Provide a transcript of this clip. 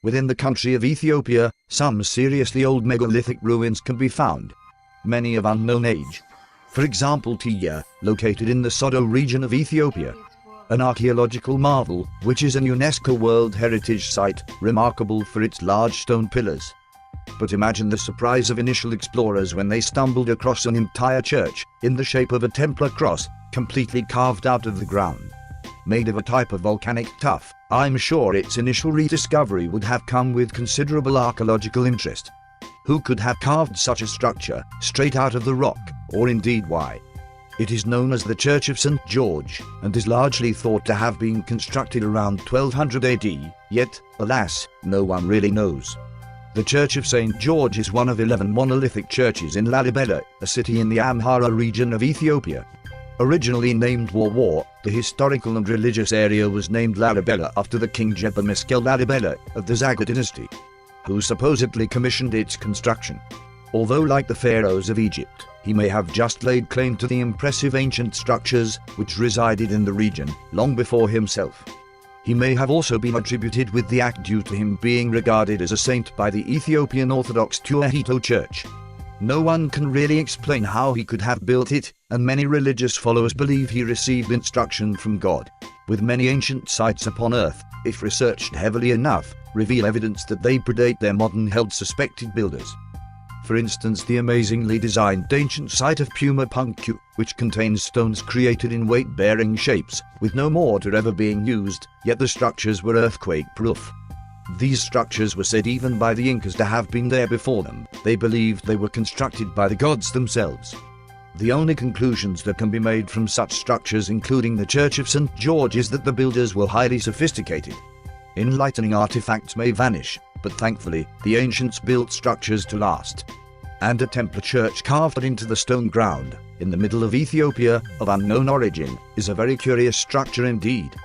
Within the country of Ethiopia, some seriously old megalithic ruins can be found, many of unknown age. For example, Tiya, located in the Sodo region of Ethiopia, an archaeological marvel, which is a UNESCO World Heritage Site, remarkable for its large stone pillars. But imagine the surprise of initial explorers when they stumbled across an entire church, in the shape of a Templar cross, completely carved out of the ground. Made of a type of volcanic tuff, I'm sure its initial rediscovery would have come with considerable archaeological interest. Who could have carved such a structure, straight out of the rock, or indeed why? It is known as the Church of St. George, and is largely thought to have been constructed around 1200 AD, yet, alas, no one really knows. The Church of St. George is one of 11 monolithic churches in Lalibela, a city in the Amhara region of Ethiopia. Originally named War, the historical and religious area was named Lalibela after the king Jeba Meskel Lalibela of the Zaga dynasty, who supposedly commissioned its construction. Although like the pharaohs of Egypt, he may have just laid claim to the impressive ancient structures which resided in the region long before himself. He may have also been attributed with the act due to him being regarded as a saint by the Ethiopian Orthodox Tewahedo Church. No one can really explain how he could have built it, and many religious followers believe he received instruction from God. With many ancient sites upon Earth, if researched heavily enough, reveal evidence that they predate their modern-held suspected builders. For instance, the amazingly designed ancient site of Puma Punktu, which contains stones created in weight-bearing shapes, with no mortar ever being used, yet the structures were earthquake-proof. These structures were said even by the Incas to have been there before them. They believed they were constructed by the gods themselves. The only conclusions that can be made from such structures, including the Church of St. George, is that the builders were highly sophisticated. Enlightening artifacts may vanish, but thankfully, the ancients built structures to last. And a Templar church carved into the stone ground, in the middle of Ethiopia, of unknown origin, is a very curious structure indeed.